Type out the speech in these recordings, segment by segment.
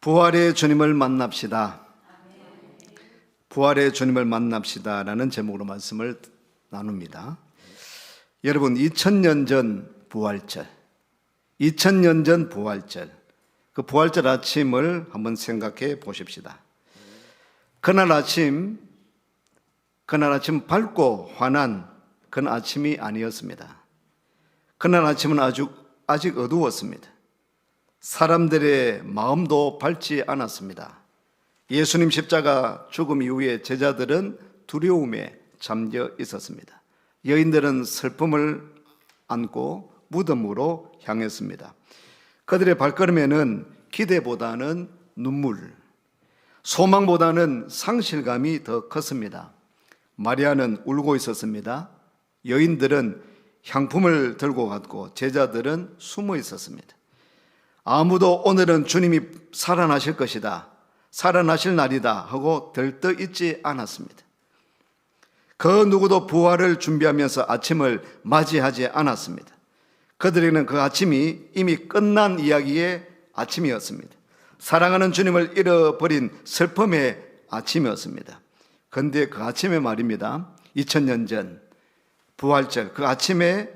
부활의 주님을 만납시다. 부활의 주님을 만납시다 라는 제목으로 말씀을 나눕니다. 여러분, 2000년 전 부활절, 2000년 전 부활절, 그 부활절 아침을 한번 생각해 보십시다. 그날 아침 밝고 환한 그런 아침이 아니었습니다. 그날 아침은 아직 어두웠습니다. 사람들의 마음도 밝지 않았습니다. 예수님 십자가 죽음 이후에 제자들은 두려움에 잠겨 있었습니다. 여인들은 슬픔을 안고 무덤으로 향했습니다. 그들의 발걸음에는 기대보다는 눈물, 소망보다는 상실감이 더 컸습니다. 마리아는 울고 있었습니다. 여인들은 향품을 들고 갔고 제자들은 숨어 있었습니다. 아무도 오늘은 주님이 살아나실 것이다, 살아나실 날이다 하고 들떠 있지 않았습니다. 그 누구도 부활을 준비하면서 아침을 맞이하지 않았습니다. 그들에게는 그 아침이 이미 끝난 이야기의 아침이었습니다. 사랑하는 주님을 잃어버린 슬픔의 아침이었습니다. 그런데 그 아침에 말입니다, 2000년 전 부활절 그 아침에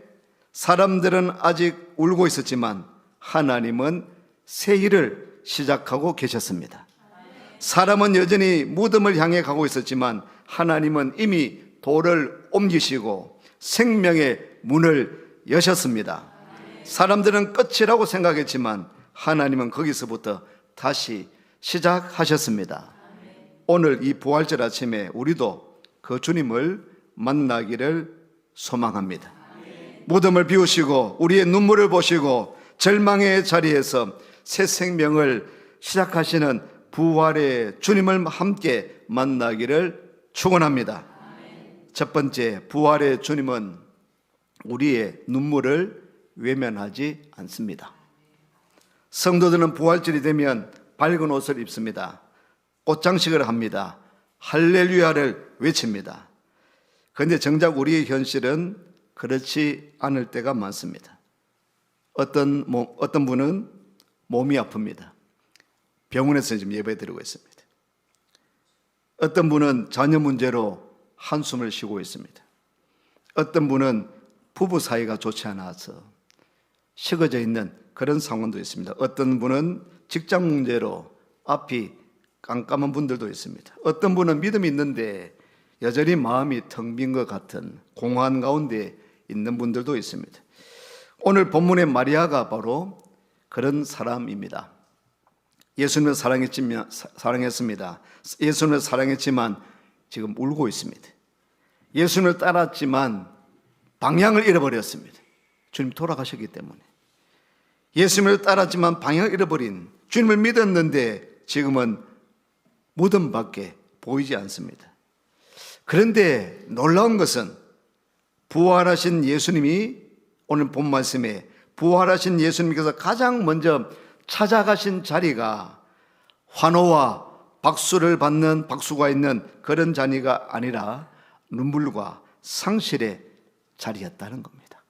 사람들은 아직 울고 있었지만 하나님은 새 일을 시작하고 계셨습니다. 사람은 여전히 무덤을 향해 가고 있었지만 하나님은 이미 돌을 옮기시고 생명의 문을 여셨습니다. 사람들은 끝이라고 생각했지만 하나님은 거기서부터 다시 시작하셨습니다. 오늘 이 부활절 아침에 우리도 그 주님을 만나기를 소망합니다. 무덤을 비우시고 우리의 눈물을 보시고 절망의 자리에서 새 생명을 시작하시는 부활의 주님을 함께 만나기를 축원합니다. 첫 번째, 부활의 주님은 우리의 눈물을 외면하지 않습니다. 성도들은 부활절이 되면 밝은 옷을 입습니다. 꽃장식을 합니다. 할렐루야를 외칩니다. 그런데 정작 우리의 현실은 그렇지 않을 때가 많습니다. 어떤 분은 몸이 아픕니다. 병원에서 지금 예배드리고 있습니다. 어떤 분은 자녀 문제로 한숨을 쉬고 있습니다. 어떤 분은 부부 사이가 좋지 않아서 식어져 있는 그런 상황도 있습니다. 어떤 분은 직장 문제로 앞이 깜깜한 분들도 있습니다. 어떤 분은 믿음이 있는데 여전히 마음이 텅 빈 것 같은 공허한 가운데 있는 분들도 있습니다. 오늘 본문의 마리아가 바로 그런 사람입니다. 예수님을 사랑했습니다. 예수님을 사랑했지만 지금 울고 있습니다. 예수님을 따랐지만 방향을 잃어버렸습니다. 주님 돌아가셨기 때문에. 예수님을 따랐지만 방향을 잃어버린, 주님을 믿었는데 지금은 무덤 밖에 보이지 않습니다. 그런데 놀라운 것은 부활하신 예수님이, 오늘 본 말씀에 부활하신 예수님께서 가장 먼저 찾아가신 자리가 환호와 박수를 받는 박수가 있는 그런 자리가 아니라 눈물과 상실의 자리였다는 겁니다.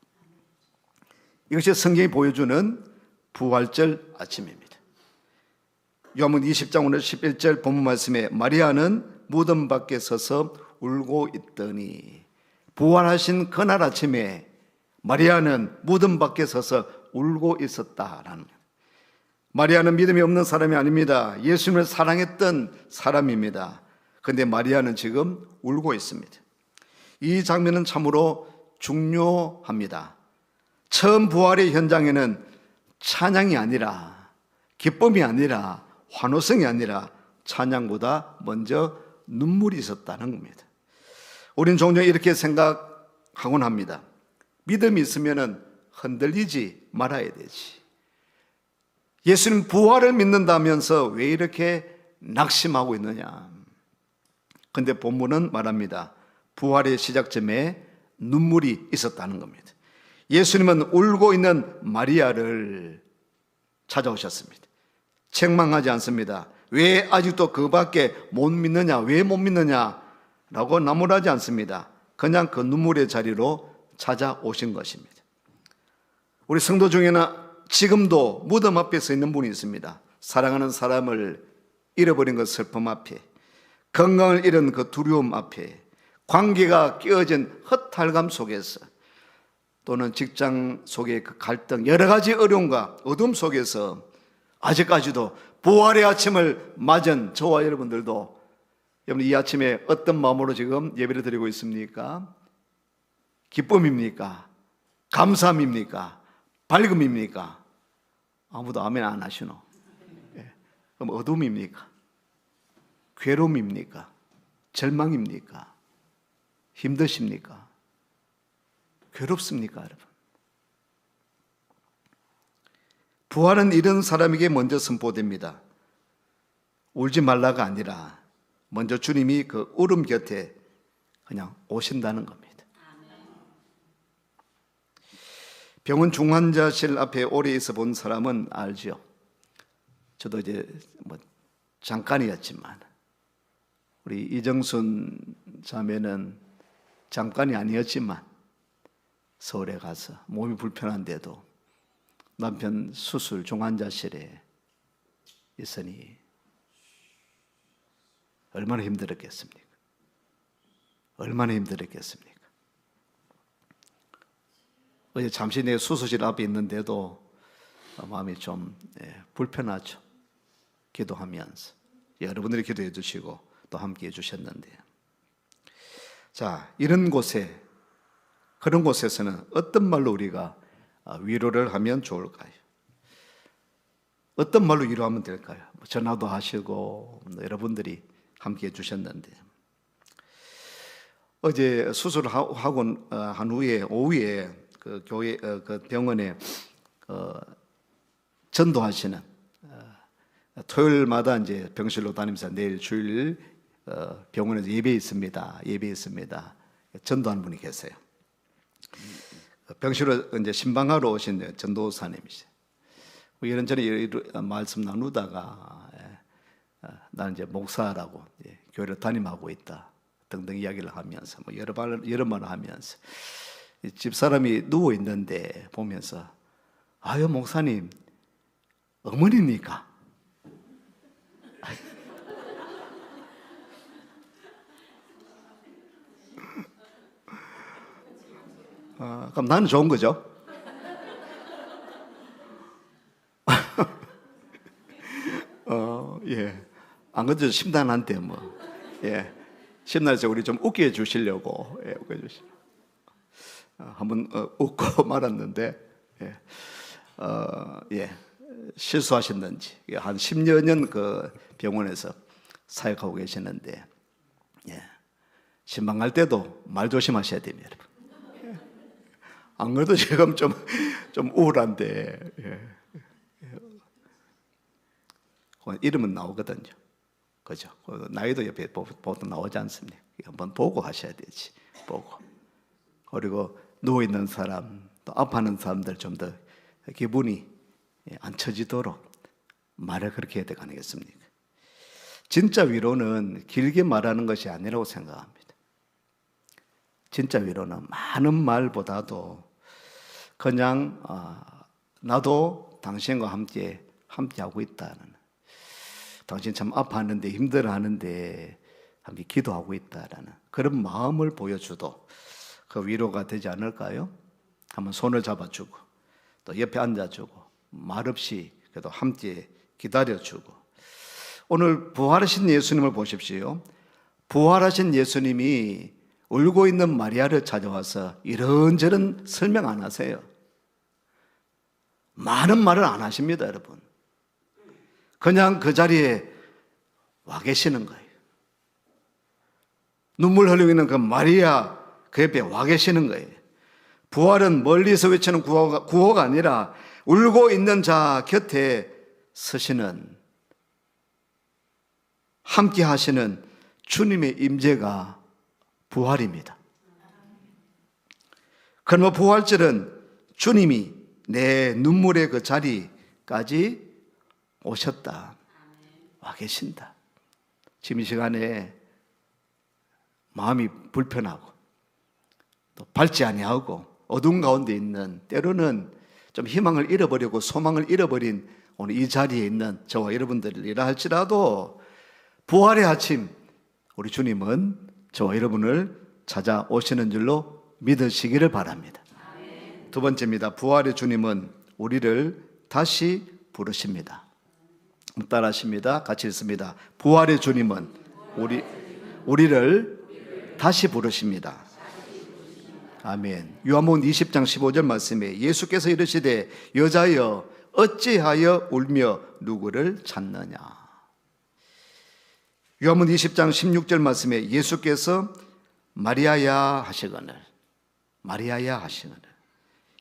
이것이 성경이 보여주는 부활절 아침입니다. 요한복음 20장 오늘 11절 본문 말씀에 마리아는 무덤 밖에 서서 울고 있더니, 부활하신 그날 아침에 마리아는 무덤 밖에 서서 울고 있었다라는 거예요. 마리아는 믿음이 없는 사람이 아닙니다. 예수님을 사랑했던 사람입니다. 그런데 마리아는 지금 울고 있습니다. 이 장면은 참으로 중요합니다. 처음 부활의 현장에는 찬양이 아니라, 기쁨이 아니라, 환호성이 아니라 찬양보다 먼저 눈물이 있었다는 겁니다. 우리는 종종 이렇게 생각하곤 합니다. 믿음이 있으면 흔들리지 말아야 되지. 예수님 부활을 믿는다면서 왜 이렇게 낙심하고 있느냐. 그런데 본문은 말합니다. 부활의 시작점에 눈물이 있었다는 겁니다. 예수님은 울고 있는 마리아를 찾아오셨습니다. 책망하지 않습니다. 왜 아직도 그밖에 못 믿느냐, 왜 못 믿느냐 라고 나무라지 않습니다. 그냥 그 눈물의 자리로 찾아오신 것입니다. 우리 성도 중에는 지금도 무덤 앞에 서 있는 분이 있습니다. 사랑하는 사람을 잃어버린 그 슬픔 앞에, 건강을 잃은 그 두려움 앞에, 관계가 깨어진 허탈감 속에서, 또는 직장 속의 그 갈등, 여러 가지 어려움과 어둠 속에서 아직까지도 부활의 아침을 맞은 저와 여러분들도, 여러분 이 아침에 어떤 마음으로 지금 예배를 드리고 있습니까? 기쁨입니까? 감사함입니까? 밝음입니까? 아무도 아멘 안 하시노? 예. 그럼 어둠입니까? 괴로움입니까? 절망입니까? 힘드십니까? 괴롭습니까, 여러분? 부활은 이런 사람에게 먼저 선포됩니다. 울지 말라가 아니라 먼저 주님이 그 울음 곁에 그냥 오신다는 겁니다. 병원 중환자실 앞에 오래 있어 본 사람은 알죠. 저도 이제 잠깐이었지만 우리 이정순 자매는 잠깐이 아니었지만 서울에 가서 몸이 불편한데도 남편 수술 중환자실에 있으니 얼마나 힘들었겠습니까? 얼마나 힘들었겠습니까? 어제 잠시 내 수술실 앞에 있는데도 마음이 좀 불편하죠. 기도하면서 여러분들이 기도해 주시고 또 함께 해 주셨는데, 자, 이런 곳에, 그런 곳에서는 어떤 말로 우리가 위로를 하면 좋을까요? 어떤 말로 위로하면 될까요? 전화도 하시고 여러분들이 함께 해 주셨는데, 어제 수술하고 한 후에 오후에 그 교회 그 병원에 전도하시는, 토요일마다 이제 병실로 다니면서 내일 주일 병원에서 예배 있습니다. 전도하는 분이 계세요. 병실로 이제 신방하러 오신 전도사님이세요. 이런저런 말씀 나누다가 나는 이제 목사라고 교회를 담임하고 있다 등등 이야기를 하면서 여러 말을 하면서 집사람이 누워 있는데 보면서, 아유 목사님 어머니입니까? 그럼 나는 좋은 거죠? 예. 안 그래도 심단한테 심단에서 우리 좀 웃게 해주시려고, 웃게 해주시려고. 한번 웃고 말았는데, 실수하셨는지 한 10여 년 그 병원에서 사역하고 계시는데, 신방 갈 때도 말 조심하셔야 됩니다, 여러분. 안 그래도 지금 좀 우울한데, 이름은 나오거든요, 그죠? 나이도 옆에 보통 나오지 않습니까? 한번 보고 하셔야 되지, 보고. 그리고 누워있는 사람, 또 아파하는 사람들 좀 더 기분이 안 처지도록 말을 그렇게 해야 되지 않겠습니까? 진짜 위로는 길게 말하는 것이 아니라고 생각합니다. 진짜 위로는 많은 말보다도 그냥 나도 당신과 함께 하고 있다는, 당신 참 아파하는데 힘들어하는데 함께 기도하고 있다라는 그런 마음을 보여줘도 그 위로가 되지 않을까요? 한번 손을 잡아주고 또 옆에 앉아주고 말없이 그래도 함께 기다려주고. 오늘 부활하신 예수님을 보십시오. 부활하신 예수님이 울고 있는 마리아를 찾아와서 이런저런 설명 안 하세요. 많은 말을 안 하십니다, 여러분. 그냥 그 자리에 와 계시는 거예요. 눈물 흘리고 있는 그 마리아 그 옆에 와 계시는 거예요. 부활은 멀리서 외치는 구호가 아니라 울고 있는 자 곁에 서시는, 함께 하시는 주님의 임재가 부활입니다. 그러면 부활절은 주님이 내 눈물의 그 자리까지 오셨다, 와 계신다. 지금 이 시간에 마음이 불편하고 또 밝지 아니하고 어두운 가운데 있는, 때로는 좀 희망을 잃어버리고 소망을 잃어버린 오늘 이 자리에 있는 저와 여러분들이라 할지라도 부활의 아침 우리 주님은 저와 여러분을 찾아오시는 줄로 믿으시기를 바랍니다. 두 번째입니다. 부활의 주님은 우리를 다시 부르십니다. 따라하십니다. 같이 읽습니다. 부활의 주님은 우리를 다시 부르십니다. 아멘. 요한복음 20장 15절 말씀에 예수께서 이르시되 여자여 어찌하여 울며 누구를 찾느냐. 요한복음 20장 16절 말씀에 예수께서 마리아야 하시거늘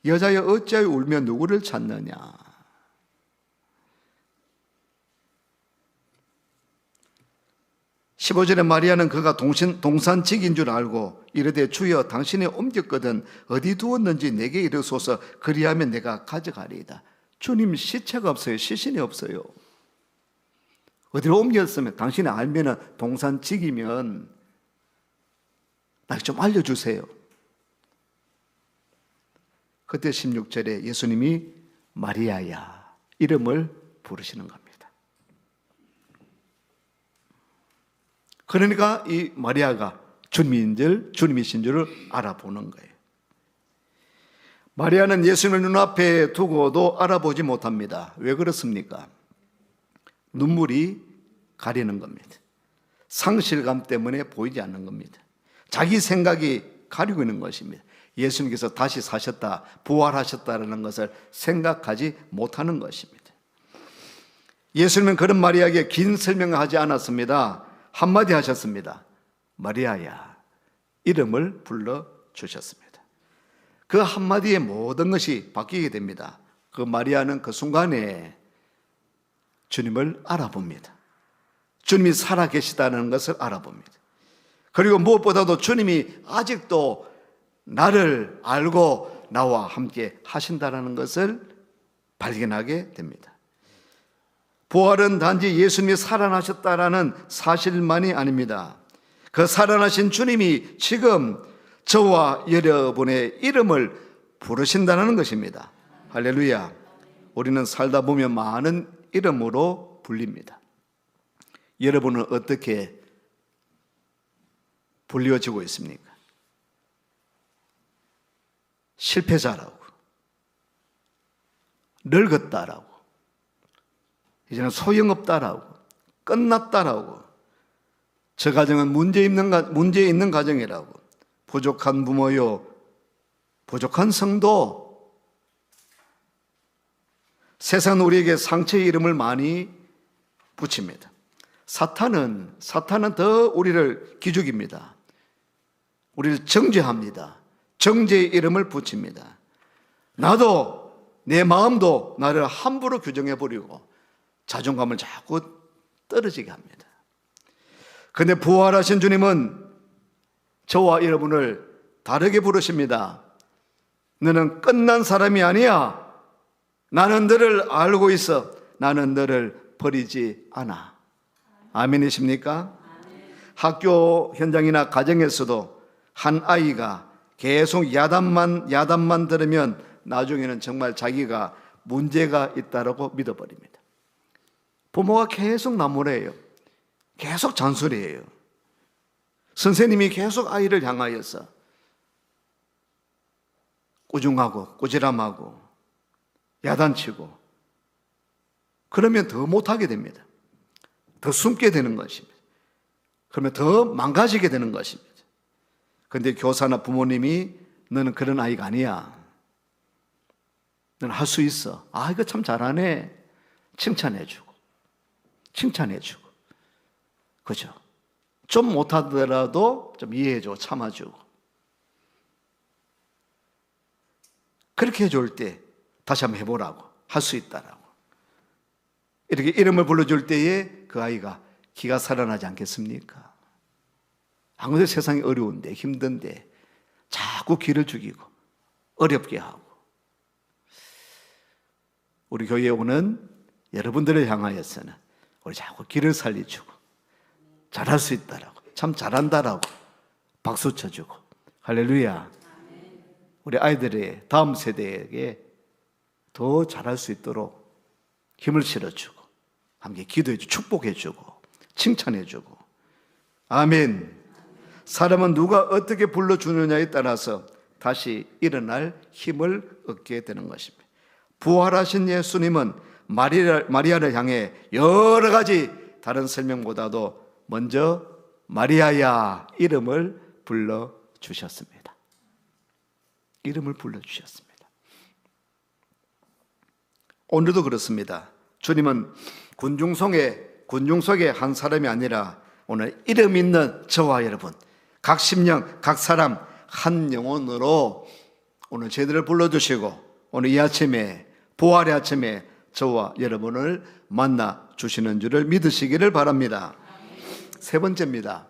여자여 어찌하여 울며 누구를 찾느냐. 15절에 마리아는 그가 동산직인 줄 알고 이르되 주여 당신이 옮겼거든 어디 두었는지 내게 이르소서 그리하면 내가 가져가리이다. 주님 시체가 없어요. 시신이 없어요. 어디로 옮겼으면 당신이 알면 동산직이면 나에게 좀 알려주세요. 그때 16절에 예수님이 마리아야 이름을 부르시는 겁니다. 그러니까 이 마리아가 주님이신 줄을 알아보는 거예요. 마리아는 예수님을 눈앞에 두고도 알아보지 못합니다. 왜 그렇습니까? 눈물이 가리는 겁니다. 상실감 때문에 보이지 않는 겁니다. 자기 생각이 가리고 있는 것입니다. 예수님께서 다시 사셨다, 부활하셨다는 것을 생각하지 못하는 것입니다. 예수님은 그런 마리아에게 긴 설명을 하지 않았습니다. 한마디 하셨습니다. 마리아야 이름을 불러주셨습니다. 그 한마디에 모든 것이 바뀌게 됩니다. 그 마리아는 그 순간에 주님을 알아봅니다. 주님이 살아계시다는 것을 알아봅니다. 그리고 무엇보다도 주님이 아직도 나를 알고 나와 함께 하신다는 것을 발견하게 됩니다. 부활은 단지 예수님이 살아나셨다라는 사실만이 아닙니다. 그 살아나신 주님이 지금 저와 여러분의 이름을 부르신다는 것입니다. 할렐루야. 우리는 살다 보면 많은 이름으로 불립니다. 여러분은 어떻게 불려지고 있습니까? 실패자라고, 늙었다라고, 이제는 소용없다라고, 끝났다라고, 저 가정은 문제 있는 가정이라고, 부족한 부모요, 부족한 성도, 세상은 우리에게 상처의 이름을 많이 붙입니다. 사탄은 더 우리를 기죽입니다. 우리를 정죄합니다. 정죄의 이름을 붙입니다. 내 마음도 나를 함부로 규정해버리고 자존감을 자꾸 떨어지게 합니다. 그런데 부활하신 주님은 저와 여러분을 다르게 부르십니다. 너는 끝난 사람이 아니야. 나는 너를 알고 있어. 나는 너를 버리지 않아. 아멘이십니까? 학교 현장이나 가정에서도 한 아이가 계속 야단만 들으면 나중에는 정말 자기가 문제가 있다고 믿어버립니다. 부모가 계속 나무래요. 계속 잔소리해요. 선생님이 계속 아이를 향하여서 꾸중하고 꾸지람하고 야단치고 그러면 더 못하게 됩니다. 더 숨게 되는 것입니다. 그러면 더 망가지게 되는 것입니다. 그런데 교사나 부모님이 너는 그런 아이가 아니야. 너는 할 수 있어. 아, 이거 참 잘하네. 칭찬해주고 그죠? 좀 못하더라도 좀 이해해주고 참아주고 그렇게 해줄 때 다시 한번 해보라고, 할 수 있다라고 이렇게 이름을 불러줄 때에 그 아이가 기가 살아나지 않겠습니까? 아무래도 세상이 어려운데 힘든데 자꾸 기를 죽이고 어렵게 하고 우리 교회에 오는 여러분들을 향하여서는 우리 자꾸 길을 살려주고 잘할 수 있다라고, 참 잘한다라고 박수 쳐주고 할렐루야. 우리 아이들의 다음 세대에게 더 잘할 수 있도록 힘을 실어주고 함께 기도해주고 축복해주고 칭찬해주고. 아멘. 사람은 누가 어떻게 불러주느냐에 따라서 다시 일어날 힘을 얻게 되는 것입니다. 부활하신 예수님은 마리아를 향해 여러 가지 다른 설명보다도 먼저 마리아야 이름을 불러주셨습니다. 이름을 불러주셨습니다. 오늘도 그렇습니다. 주님은 군중 속의 한 사람이 아니라 오늘 이름 있는 저와 여러분, 각 심령, 각 사람 한 영혼으로 오늘 저희들을 불러주시고 오늘 이 아침에 부활의 아침에 저와 여러분을 만나 주시는 줄을 믿으시기를 바랍니다. 세 번째입니다.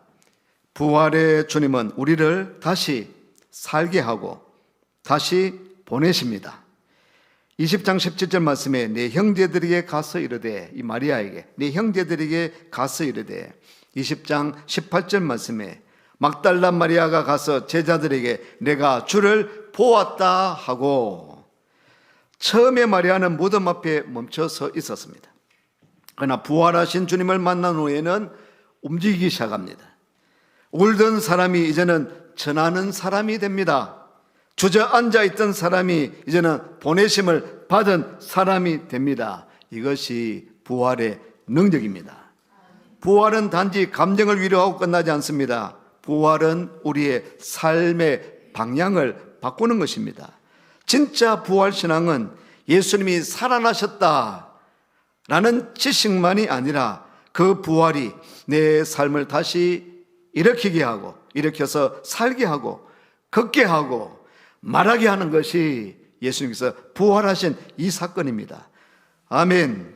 부활의 주님은 우리를 다시 살게 하고 다시 보내십니다. 20장 17절 말씀에 내 형제들에게 가서 이르되, 이 마리아에게 내 형제들에게 가서 이르되, 20장 18절 말씀에 막달라 마리아가 가서 제자들에게 내가 주를 보았다 하고, 처음에 마리아는 무덤 앞에 멈춰서 있었습니다. 그러나 부활하신 주님을 만난 후에는 움직이기 시작합니다. 울던 사람이 이제는 전하는 사람이 됩니다. 주저앉아 있던 사람이 이제는 보내심을 받은 사람이 됩니다. 이것이 부활의 능력입니다. 부활은 단지 감정을 위로하고 끝나지 않습니다. 부활은 우리의 삶의 방향을 바꾸는 것입니다. 진짜 부활신앙은 예수님이 살아나셨다라는 지식만이 아니라 그 부활이 내 삶을 다시 일으키게 하고, 일으켜서 살게 하고, 걷게 하고, 말하게 하는 것이 예수님께서 부활하신 이 사건입니다. 아멘.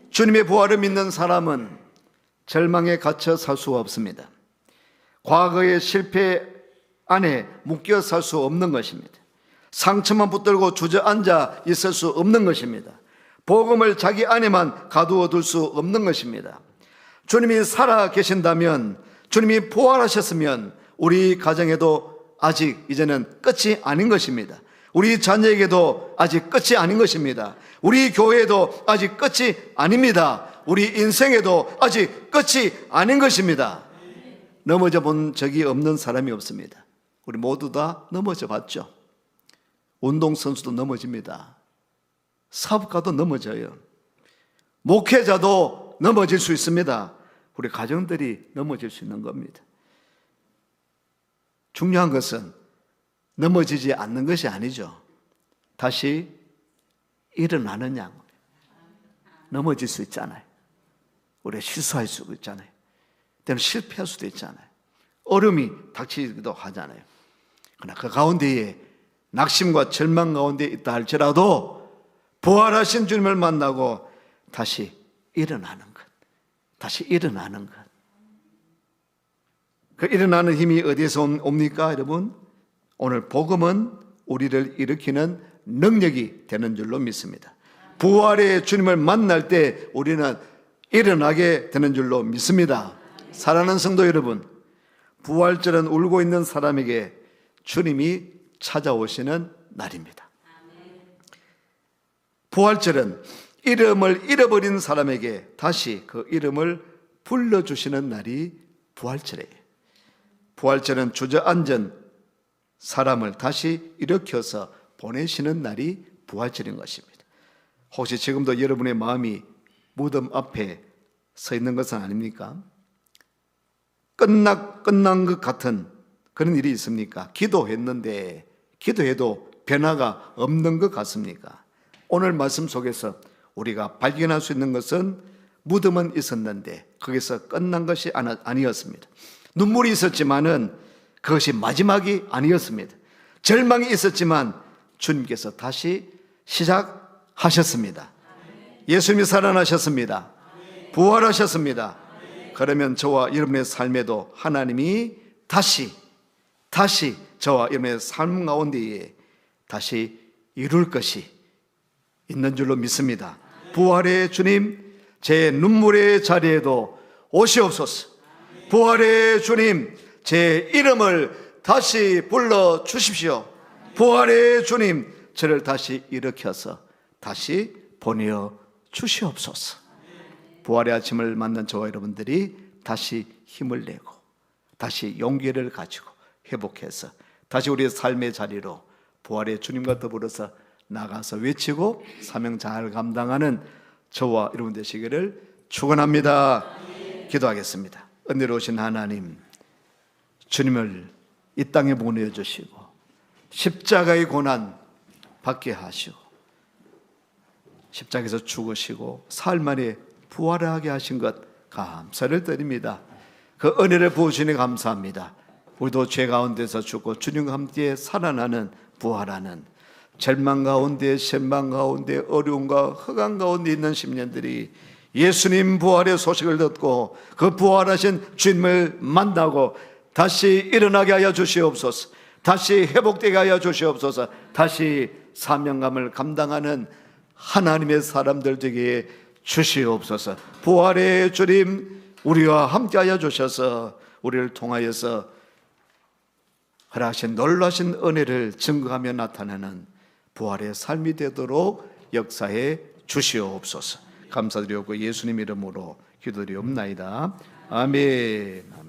주님의 부활을 믿는 사람은 절망에 갇혀 살 수가 없습니다. 과거의 실패 안에 묶여 살 수 없는 것입니다. 상처만 붙들고 주저앉아 있을 수 없는 것입니다. 복음을 자기 안에만 가두어 둘 수 없는 것입니다. 주님이 살아 계신다면, 주님이 부활하셨으면 우리 가정에도 아직 이제는 끝이 아닌 것입니다. 우리 자녀에게도 아직 끝이 아닌 것입니다. 우리 교회에도 아직 끝이 아닙니다. 우리 인생에도 아직 끝이 아닌 것입니다. 넘어져 본 적이 없는 사람이 없습니다. 우리 모두 다 넘어져 봤죠. 운동선수도 넘어집니다. 사업가도 넘어져요. 목회자도 넘어질 수 있습니다. 우리 가정들이 넘어질 수 있는 겁니다. 중요한 것은 넘어지지 않는 것이 아니죠. 다시 일어나느냐. 넘어질 수 있잖아요. 우리가 실수할 수도 있잖아요. 때로는 실패할 수도 있잖아요. 어려움이 닥치기도 하잖아요. 그러나 그 가운데에 낙심과 절망 가운데 있다 할지라도 부활하신 주님을 만나고 다시 일어나는 것. 다시 일어나는 것. 그 일어나는 힘이 어디에서 옵니까, 여러분? 오늘 복음은 우리를 일으키는 능력이 되는 줄로 믿습니다. 부활의 주님을 만날 때 우리는 일어나게 되는 줄로 믿습니다. 사랑하는 성도 여러분, 부활절은 울고 있는 사람에게 주님이 찾아오시는 날입니다. 부활절은 이름을 잃어버린 사람에게 다시 그 이름을 불러주시는 날이 부활절이에요. 부활절은 주저앉은 사람을 다시 일으켜서 보내시는 날이 부활절인 것입니다. 혹시 지금도 여러분의 마음이 무덤 앞에 서 있는 것은 아닙니까? 끝난 것 같은 그런 일이 있습니까? 기도했는데 기도해도 변화가 없는 것 같습니까? 오늘 말씀 속에서 우리가 발견할 수 있는 것은 무덤은 있었는데 거기서 끝난 것이 아니었습니다. 눈물이 있었지만은 그것이 마지막이 아니었습니다. 절망이 있었지만 주님께서 다시 시작하셨습니다. 예수님이 살아나셨습니다. 부활하셨습니다. 그러면 저와 여러분의 삶에도 하나님이 다시 저와 여러분의 삶 가운데에 다시 이룰 것이 있는 줄로 믿습니다. 부활의 주님, 제 눈물의 자리에도 오시옵소서. 부활의 주님, 제 이름을 다시 불러 주십시오. 부활의 주님, 저를 다시 일으켜서 다시 보내어 주시옵소서. 부활의 아침을 만난 저와 여러분들이 다시 힘을 내고 다시 용기를 가지고 회복해서 다시 우리의 삶의 자리로 부활의 주님과 더불어서 나가서 외치고 사명 잘 감당하는 저와 여러분 되시기를 축원합니다. 기도하겠습니다. 은혜로우신 하나님, 주님을 이 땅에 보내주시고 십자가의 고난 받게 하시고 십자가에서 죽으시고 사흘 만에 부활하게 하신 것 감사를 드립니다. 그 은혜를 부으시니 감사합니다. 우리도 죄 가운데서 죽고 주님과 함께 살아나는 부활하는 절망 가운데 신방 가운데 어려움과 허강 가운데 있는 심령들이 예수님 부활의 소식을 듣고 그 부활하신 주님을 만나고 다시 일어나게 하여 주시옵소서. 다시 회복되게 하여 주시옵소서. 다시 사명감을 감당하는 하나님의 사람들 되게 주시옵소서. 부활의 주님 우리와 함께하여 주셔서 우리를 통하여서 허락하신 놀라신 은혜를 증거하며 나타내는 부활의 삶이 되도록 역사해 주시옵소서. 감사드리옵고 예수님 이름으로 기도드리옵나이다. 아멘.